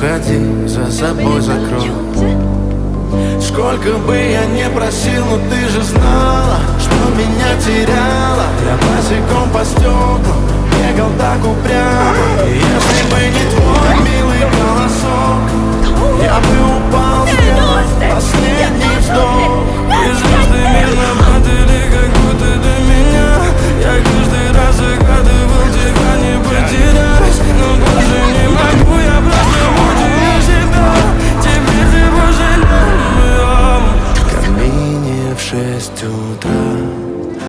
уходи, за собой закрой. Сколько бы я не просил, но ты же знала, что меня теряла. Я босиком по стеклам бегал так упрямо. И если бы не твой милый голосок, я бы упал с